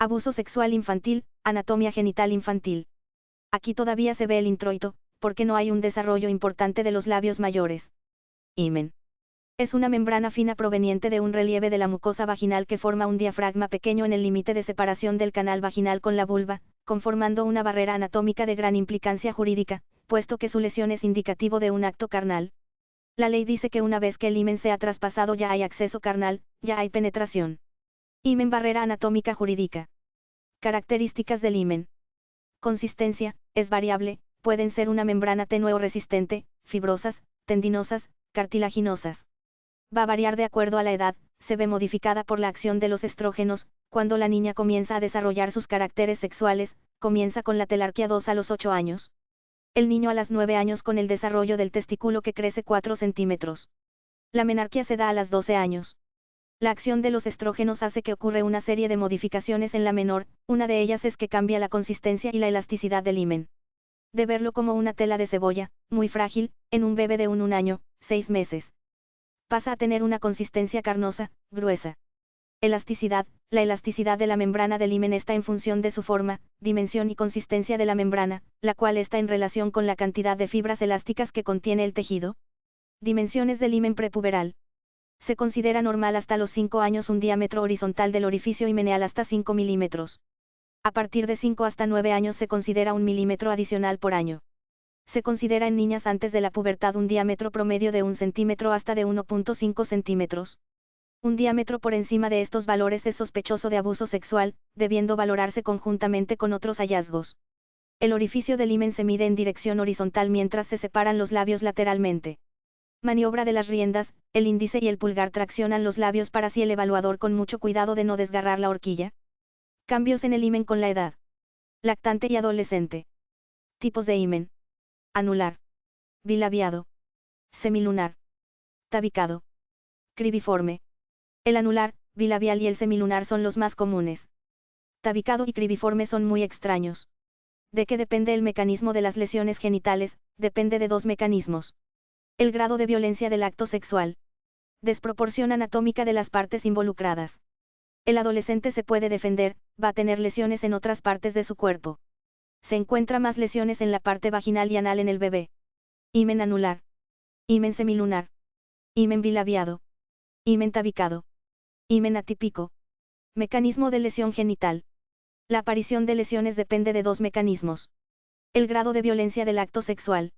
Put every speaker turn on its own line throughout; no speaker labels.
Abuso sexual infantil, anatomía genital infantil. Aquí todavía se ve el introito, porque no hay un desarrollo importante de los labios mayores. Himen. Es una membrana fina proveniente de un relieve de la mucosa vaginal que forma un diafragma pequeño en el límite de separación del canal vaginal con la vulva, conformando una barrera anatómica de gran implicancia jurídica, puesto que su lesión es indicativo de un acto carnal. La ley dice que una vez que el himen sea traspasado ya hay acceso carnal, ya hay penetración. Himen barrera anatómica jurídica. Características del himen. Consistencia, es variable, pueden ser una membrana tenue o resistente, fibrosas, tendinosas, cartilaginosas. Va a variar de acuerdo a la edad, se ve modificada por la acción de los estrógenos, cuando la niña comienza a desarrollar sus caracteres sexuales, comienza con la telarquía 2 a los 8 años. El niño a los 9 años con el desarrollo del testículo que crece 4 centímetros. La menarquía se da a los 12 años. La acción de los estrógenos hace que ocurra una serie de modificaciones en la menor, una de ellas es que cambia la consistencia y la elasticidad del himen. De verlo como una tela de cebolla, muy frágil, en un bebé de un año, 6 meses. Pasa a tener una consistencia carnosa, gruesa. Elasticidad, la elasticidad de la membrana del himen está en función de su forma, dimensión y consistencia de la membrana, la cual está en relación con la cantidad de fibras elásticas que contiene el tejido. Dimensiones del himen prepuberal. Se considera normal hasta los 5 años un diámetro horizontal del orificio himeneal hasta 5 milímetros. A partir de 5 hasta 9 años se considera 1 milímetro adicional por año. Se considera en niñas antes de la pubertad un diámetro promedio de 1 centímetro hasta de 1.5 centímetros. Un diámetro por encima de estos valores es sospechoso de abuso sexual, debiendo valorarse conjuntamente con otros hallazgos. El orificio del himen se mide en dirección horizontal mientras se separan los labios lateralmente. Maniobra de las riendas, el índice y el pulgar traccionan los labios para así el evaluador con mucho cuidado de no desgarrar la horquilla. Cambios en el himen con la edad. Lactante y adolescente. Tipos de himen. Anular. Bilabiado. Semilunar. Tabicado. Cribiforme. El anular, bilabial y el semilunar son los más comunes. Tabicado y cribiforme son muy extraños. ¿De qué depende el mecanismo de las lesiones genitales? Depende de dos mecanismos. El grado de violencia del acto sexual. Desproporción anatómica de las partes involucradas. El adolescente se puede defender, va a tener lesiones en otras partes de su cuerpo. Se encuentra más lesiones en la parte vaginal y anal en el bebé. Himen anular. Himen semilunar. Himen bilabiado. Himen tabicado. Himen atípico. Mecanismo de lesión genital. La aparición de lesiones depende de dos mecanismos. El grado de violencia del acto sexual.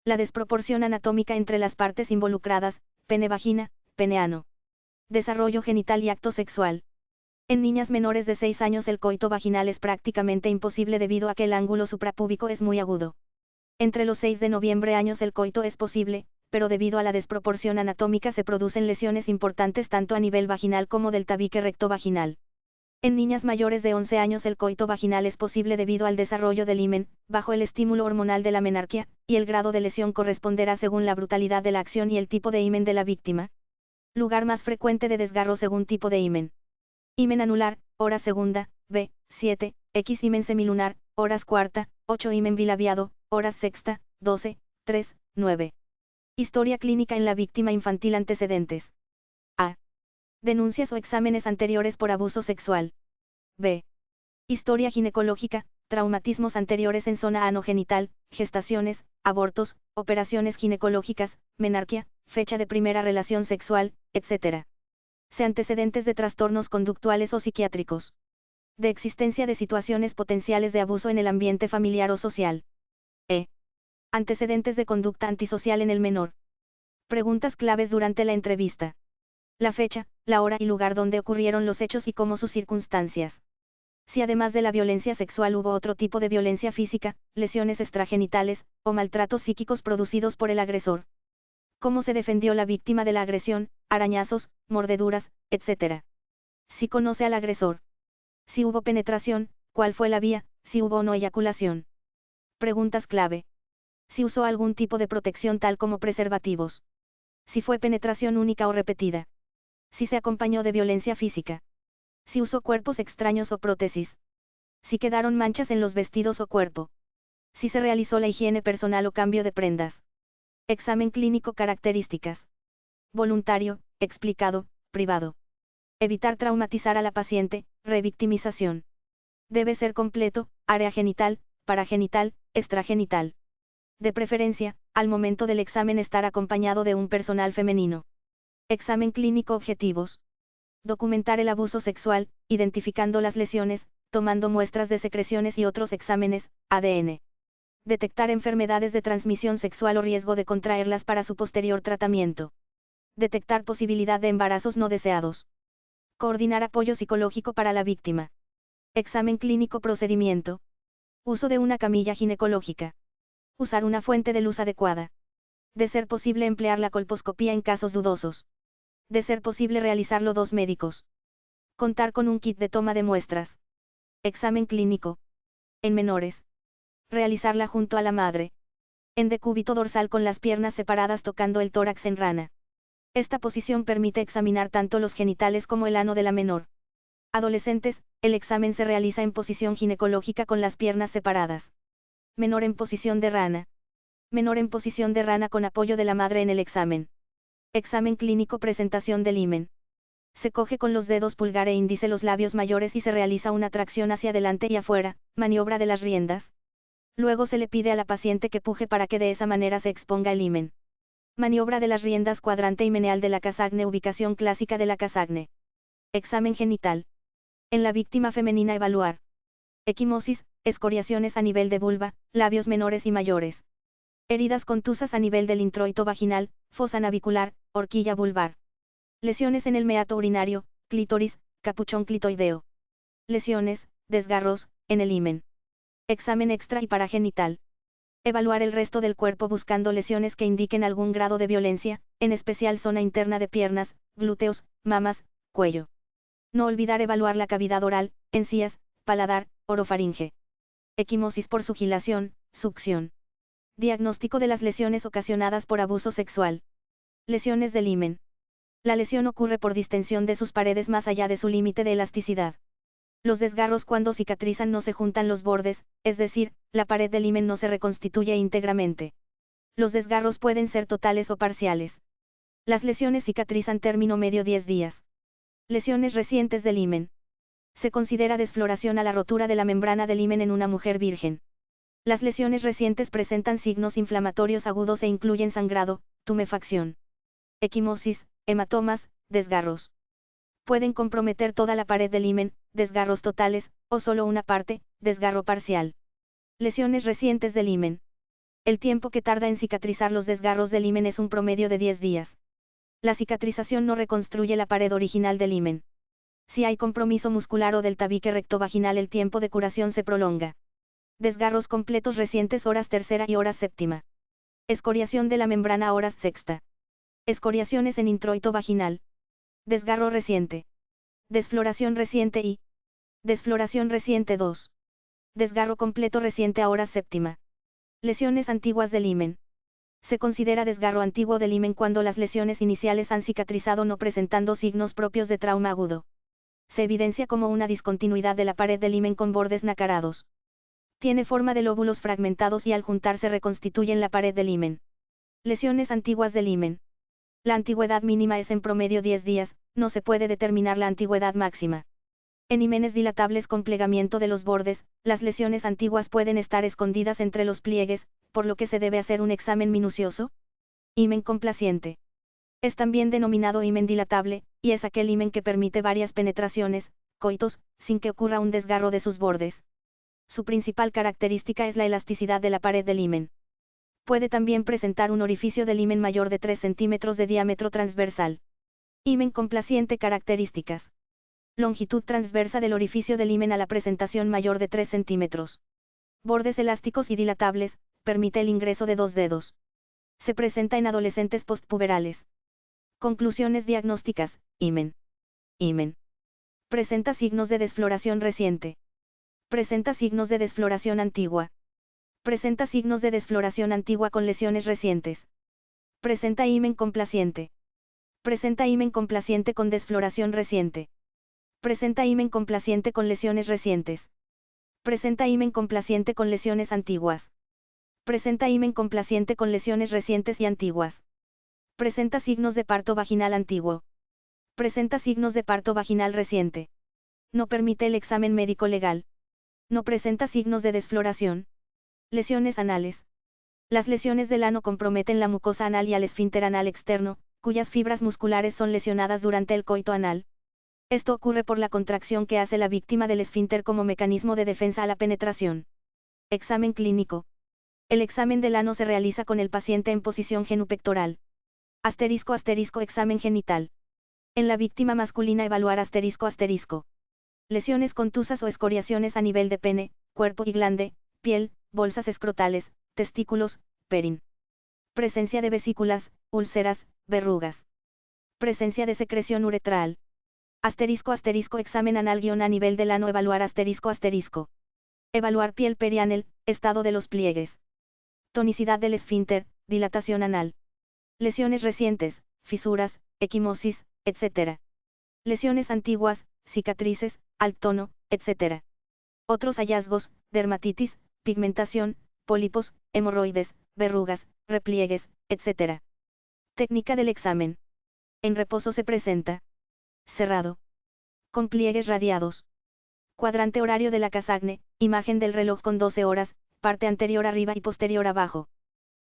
La desproporción anatómica entre las partes involucradas, pene-vagina, pene-ano. Desarrollo genital y acto sexual. En niñas menores de 6 años el coito vaginal es prácticamente imposible debido a que el ángulo suprapúbico es muy agudo. Entre los 6 de noviembre años el coito es posible, pero debido a la desproporción anatómica se producen lesiones importantes tanto a nivel vaginal como del tabique rectovaginal. En niñas mayores de 11 años el coito vaginal es posible debido al desarrollo del himen, bajo el estímulo hormonal de la menarquía, y el grado de lesión corresponderá según la brutalidad de la acción y el tipo de himen de la víctima. Lugar más frecuente de desgarro según tipo de himen. Himen anular, hora segunda, B, 7, X himen semilunar, horas cuarta, 8 himen bilabiado, horas sexta, 12, 3, 9. Historia clínica en la víctima infantil. Antecedentes. A. Denuncias o exámenes anteriores por abuso sexual. B. Historia ginecológica, traumatismos anteriores en zona anogenital, gestaciones, abortos, operaciones ginecológicas, menarquía, fecha de primera relación sexual, etc. C. Antecedentes de trastornos conductuales o psiquiátricos. De existencia de situaciones potenciales de abuso en el ambiente familiar o social. E. Antecedentes de conducta antisocial en el menor. Preguntas claves durante la entrevista. La fecha, la hora y lugar donde ocurrieron los hechos y cómo sus circunstancias. Si además de la violencia sexual hubo otro tipo de violencia física, lesiones extragenitales, o maltratos psíquicos producidos por el agresor. Cómo se defendió la víctima de la agresión, arañazos, mordeduras, etc. Si conoce al agresor. Si hubo penetración, cuál fue la vía, si hubo o no eyaculación. Preguntas clave. Si usó algún tipo de protección tal como preservativos. Si fue penetración única o repetida. Si se acompañó de violencia física. Si usó cuerpos extraños o prótesis. Si quedaron manchas en los vestidos o cuerpo. Si se realizó la higiene personal o cambio de prendas. Examen clínico. Características. Voluntario, explicado, privado. Evitar traumatizar a la paciente, revictimización. Debe ser completo, área genital, paragenital, extragenital. De preferencia, al momento del examen estar acompañado de un personal femenino. Examen clínico objetivos. Documentar el abuso sexual, identificando las lesiones, tomando muestras de secreciones y otros exámenes, ADN. Detectar enfermedades de transmisión sexual o riesgo de contraerlas para su posterior tratamiento. Detectar posibilidad de embarazos no deseados. Coordinar apoyo psicológico para la víctima. Examen clínico procedimiento. Uso de una camilla ginecológica. Usar una fuente de luz adecuada. De ser posible emplear la colposcopía en casos dudosos. De ser posible realizarlo dos médicos. Contar con un kit de toma de muestras. Examen clínico. En menores. Realizarla junto a la madre. En decúbito dorsal con las piernas separadas tocando el tórax en rana. Esta posición permite examinar tanto los genitales como el ano de la menor. Adolescentes, el examen se realiza en posición ginecológica con las piernas separadas. Menor en posición de rana. Menor en posición de rana con apoyo de la madre en el examen. Examen clínico presentación del himen. Se coge con los dedos pulgar e índice los labios mayores y se realiza una tracción hacia adelante y afuera, maniobra de las riendas. Luego se le pide a la paciente que puje para que de esa manera se exponga el himen. Maniobra de las riendas cuadrante y meneal de la Cassagne ubicación clásica de la Cassagne. Examen genital. En la víctima femenina evaluar. Equimosis, escoriaciones a nivel de vulva, labios menores y mayores. Heridas contusas a nivel del introito vaginal, fosa navicular, horquilla vulvar. Lesiones en el meato urinario, clítoris, capuchón clitoideo. Lesiones, desgarros, en el himen. Examen extra y paragenital. Evaluar el resto del cuerpo buscando lesiones que indiquen algún grado de violencia, en especial zona interna de piernas, glúteos, mamas, cuello. No olvidar evaluar la cavidad oral, encías, paladar, orofaringe. Equimosis por sugilación, succión. Diagnóstico de las lesiones ocasionadas por abuso sexual. Lesiones del himen. La lesión ocurre por distensión de sus paredes más allá de su límite de elasticidad. Los desgarros cuando cicatrizan no se juntan los bordes, es decir, la pared del himen no se reconstituye íntegramente. Los desgarros pueden ser totales o parciales. Las lesiones cicatrizan término medio 10 días. Lesiones recientes del himen. Se considera desfloración a la rotura de la membrana del himen en una mujer virgen. Las lesiones recientes presentan signos inflamatorios agudos e incluyen sangrado, tumefacción. Equimosis, hematomas, desgarros. Pueden comprometer toda la pared del himen, desgarros totales, o solo una parte, desgarro parcial. Lesiones recientes del himen. El tiempo que tarda en cicatrizar los desgarros del himen es un promedio de 10 días. La cicatrización no reconstruye la pared original del himen. Si hay compromiso muscular o del tabique rectovaginal, el tiempo de curación se prolonga. Desgarros completos recientes horas tercera y horas séptima. Escoriación de la membrana horas sexta. Escoriaciones en introito vaginal. Desgarro reciente. Desfloración reciente y desfloración reciente 2. Desgarro completo reciente a hora séptima. Lesiones antiguas del himen. Se considera desgarro antiguo del himen cuando las lesiones iniciales han cicatrizado no presentando signos propios de trauma agudo. Se evidencia como una discontinuidad de la pared del himen con bordes nacarados. Tiene forma de lóbulos fragmentados y al juntarse reconstituyen la pared del himen. Lesiones antiguas del himen. La antigüedad mínima es en promedio 10 días, no se puede determinar la antigüedad máxima. En himenes dilatables con plegamiento de los bordes, las lesiones antiguas pueden estar escondidas entre los pliegues, por lo que se debe hacer un examen minucioso. Himen complaciente. Es también denominado himen dilatable, y es aquel himen que permite varias penetraciones, coitos, sin que ocurra un desgarro de sus bordes. Su principal característica es la elasticidad de la pared del himen. Puede también presentar un orificio del himen mayor de 3 centímetros de diámetro transversal. Himen complaciente características. Longitud transversa del orificio del himen a la presentación mayor de 3 centímetros. Bordes elásticos y dilatables, permite el ingreso de 2 dedos. Se presenta en adolescentes postpuberales. Conclusiones diagnósticas, himen. Himen. Presenta signos de desfloración reciente. Presenta signos de desfloración antigua. Presenta signos de desfloración antigua con lesiones recientes. Presenta himen complaciente. Presenta himen complaciente con desfloración reciente. Presenta himen complaciente con lesiones recientes. Presenta himen complaciente con lesiones antiguas. Presenta himen complaciente con lesiones recientes y antiguas. Presenta signos de parto vaginal antiguo. Presenta signos de parto vaginal reciente. No permite el examen médico legal. No presenta signos de desfloración. Lesiones anales. Las lesiones del ano comprometen la mucosa anal y al esfínter anal externo, cuyas fibras musculares son lesionadas durante el coito anal. Esto ocurre por la contracción que hace la víctima del esfínter como mecanismo de defensa a la penetración. Examen clínico. El examen del ano se realiza con el paciente en posición genupectoral. Asterisco asterisco examen genital. En la víctima masculina evaluar asterisco asterisco. Lesiones contusas o escoriaciones a nivel de pene, cuerpo y glande, piel, bolsas escrotales, testículos, perín. Presencia de vesículas, úlceras, verrugas. Presencia de secreción uretral. Asterisco asterisco examen anal guión a nivel del ano evaluar asterisco asterisco. Evaluar piel perianal, estado de los pliegues. Tonicidad del esfínter, dilatación anal. Lesiones recientes, fisuras, equimosis, etc. Lesiones antiguas, cicatrices, al tono, etc. Otros hallazgos, dermatitis, pigmentación, pólipos, hemorroides, verrugas, repliegues, etc. Técnica del examen. En reposo se presenta cerrado. Con pliegues radiados. Cuadrante horario de la Cassagne, imagen del reloj con 12 horas, parte anterior arriba y posterior abajo.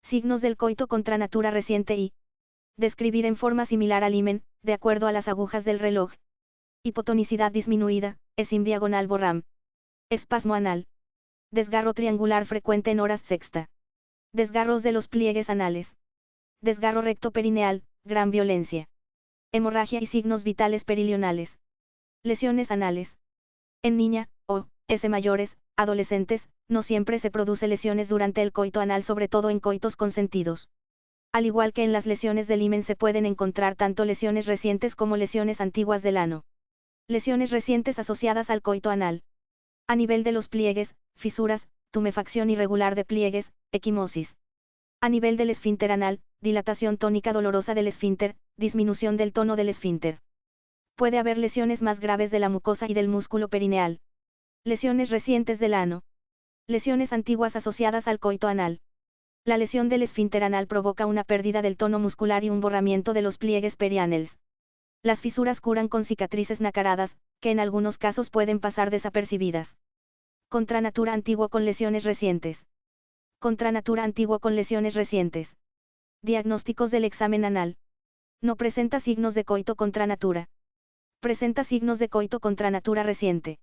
Signos del coito contra natura reciente y describir en forma similar al himen, de acuerdo a las agujas del reloj. Hipotonicidad disminuida, esim diagonal borram. Espasmo anal. Desgarro triangular frecuente en horas sexta. Desgarros de los pliegues anales. Desgarro recto perineal, gran violencia. Hemorragia y signos vitales perilionales. Lesiones anales. En niña, o S mayores, adolescentes, no siempre se produce lesiones durante el coito anal, sobre todo en coitos consentidos. Al igual que en las lesiones del himen se pueden encontrar tanto lesiones recientes como lesiones antiguas del ano. Lesiones recientes asociadas al coito anal. A nivel de los pliegues, fisuras, tumefacción irregular de pliegues, equimosis. A nivel del esfínter anal, dilatación tónica dolorosa del esfínter, disminución del tono del esfínter. Puede haber lesiones más graves de la mucosa y del músculo perineal. Lesiones recientes del ano. Lesiones antiguas asociadas al coito anal. La lesión del esfínter anal provoca una pérdida del tono muscular y un borramiento de los pliegues perianales. Las fisuras curan con cicatrices nacaradas, que en algunos casos pueden pasar desapercibidas. Contra natura antiguo con lesiones recientes. Contra natura antiguo con lesiones recientes. Diagnósticos del examen anal. No presenta signos de coito contra natura. Presenta signos de coito contra natura reciente.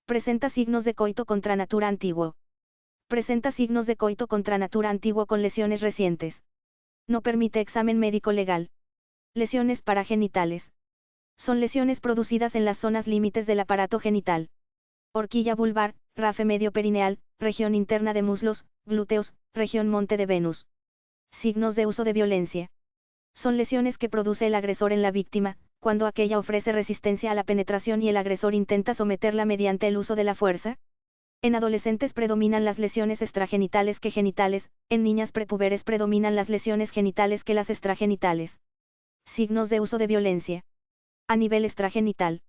Presenta signos de coito contra natura antiguo. Presenta signos de coito contra natura antiguo con lesiones recientes. No permite examen médico legal. Lesiones paragenitales. Son lesiones producidas en las zonas límites del aparato genital. Horquilla vulvar, rafe medio perineal, región interna de muslos, glúteos, región monte de Venus. Signos de uso de violencia. Son lesiones que produce el agresor en la víctima, cuando aquella ofrece resistencia a la penetración y el agresor intenta someterla mediante el uso de la fuerza. En adolescentes predominan las lesiones extragenitales que genitales, en niñas prepuberes predominan las lesiones genitales que las extragenitales. Signos de uso de violencia. A nivel extragenital.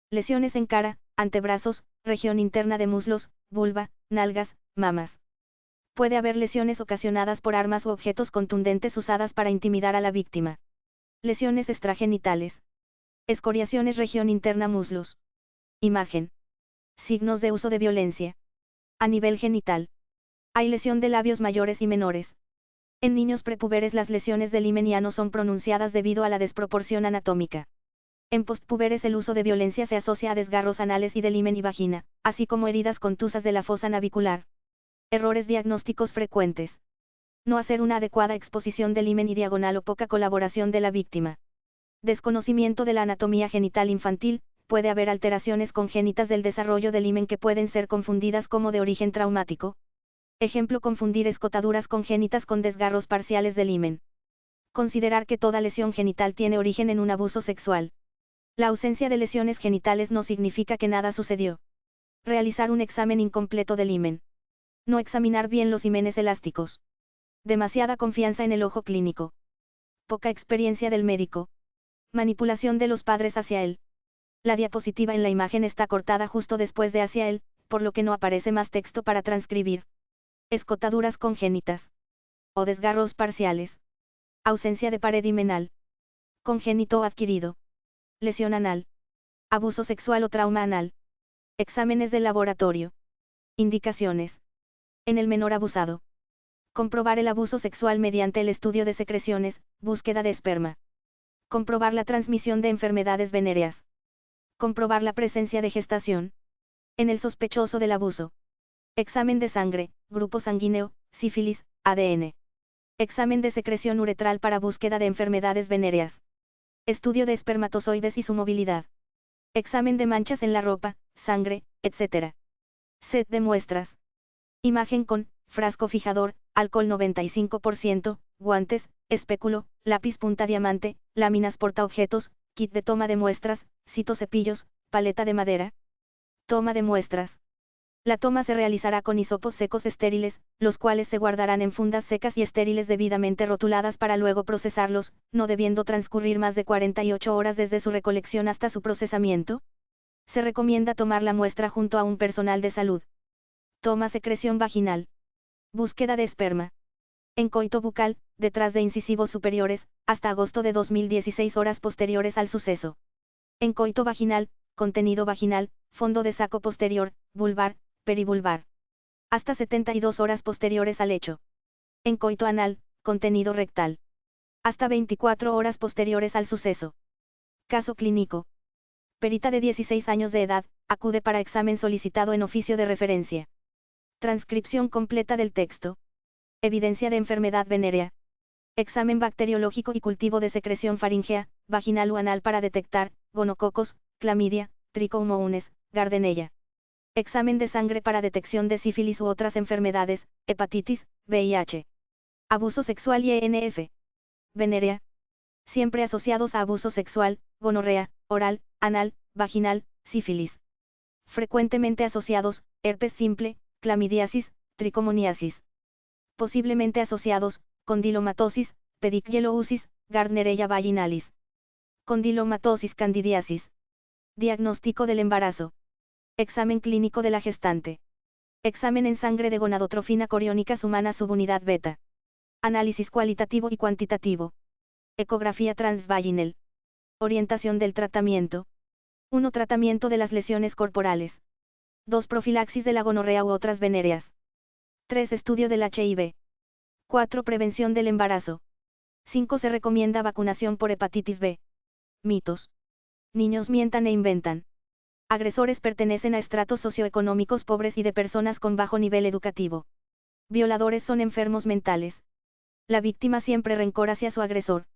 Lesiones en cara, antebrazos, región interna de muslos, vulva, nalgas, mamas. Puede haber lesiones ocasionadas por armas u objetos contundentes usadas para intimidar a la víctima. Lesiones extragenitales. Escoriaciones región interna muslos. Imagen. Signos de uso de violencia. A nivel genital. Hay lesión de labios mayores y menores. En niños prepuberes las lesiones del himen y ano son pronunciadas debido a la desproporción anatómica. En postpuberes el uso de violencia se asocia a desgarros anales y del himen y vagina, así como heridas contusas de la fosa navicular. Errores diagnósticos frecuentes. No hacer una adecuada exposición del himen y diagonal o poca colaboración de la víctima. Desconocimiento de la anatomía genital infantil, puede haber alteraciones congénitas del desarrollo del himen que pueden ser confundidas como de origen traumático. Ejemplo: confundir escotaduras congénitas con desgarros parciales del himen. Considerar que toda lesión genital tiene origen en un abuso sexual. La ausencia de lesiones genitales no significa que nada sucedió. Realizar un examen incompleto del himen. No examinar bien los himenes elásticos. Demasiada confianza en el ojo clínico. Poca experiencia del médico. Manipulación de los padres hacia él. La diapositiva en la imagen está cortada justo después de hacia él, por lo que no aparece más texto para transcribir. Escotaduras congénitas. O desgarros parciales. Ausencia de pared himenal. Congénito o adquirido. Lesión anal. Abuso sexual o trauma anal. Exámenes del laboratorio. Indicaciones. En el menor abusado. Comprobar el abuso sexual mediante el estudio de secreciones, búsqueda de esperma. Comprobar la transmisión de enfermedades venéreas. Comprobar la presencia de gestación. En el sospechoso del abuso. Examen de sangre, grupo sanguíneo, sífilis, ADN. Examen de secreción uretral para búsqueda de enfermedades venéreas. Estudio de espermatozoides y su movilidad. Examen de manchas en la ropa, sangre, etc. Set de muestras. Imagen con, frasco fijador, alcohol 95%, guantes, espéculo, lápiz punta diamante, láminas portaobjetos, kit de toma de muestras, citocepillos, paleta de madera. Toma de muestras. La toma se realizará con hisopos secos estériles, los cuales se guardarán en fundas secas y estériles debidamente rotuladas para luego procesarlos, no debiendo transcurrir más de 48 horas desde su recolección hasta su procesamiento. Se recomienda tomar la muestra junto a un personal de salud. Toma secreción vaginal. Búsqueda de esperma. En coito bucal, detrás de incisivos superiores, hasta agosto de 2016 horas posteriores al suceso. En coito vaginal, contenido vaginal, fondo de saco posterior, vulvar, perivulvar. Hasta 72 horas posteriores al hecho. En coito anal, contenido rectal. Hasta 24 horas posteriores al suceso. Caso clínico. Perita de 16 años de edad, acude para examen solicitado en oficio de referencia. Transcripción completa del texto. Evidencia de enfermedad venérea. Examen bacteriológico y cultivo de secreción faríngea, vaginal o anal para detectar, gonococos, clamidia, trichomoniasis, Gardnerella. Examen de sangre para detección de sífilis u otras enfermedades, hepatitis, VIH. Abuso sexual y ENF. Venérea. Siempre asociados a abuso sexual, gonorrea, oral, anal, vaginal, sífilis. Frecuentemente asociados, herpes simple, clamidiasis, trichomoniasis. Posiblemente asociados, condilomatosis, pedicelloosis, Gardnerella vaginalis. Condilomatosis candidiasis. Diagnóstico del embarazo. Examen clínico de la gestante. Examen en sangre de gonadotrofina coriónicas humanas subunidad beta. Análisis cualitativo y cuantitativo. Ecografía transvaginal. Orientación del tratamiento. 1. Tratamiento de las lesiones corporales. 2. Profilaxis de la gonorrea u otras venéreas. 3. Estudio del HIV. 4. Prevención del embarazo. 5. Se recomienda vacunación por hepatitis B. Mitos. Niños mientan e inventan. Agresores pertenecen a estratos socioeconómicos pobres y de personas con bajo nivel educativo. Violadores son enfermos mentales. La víctima siempre rencor hacia su agresor.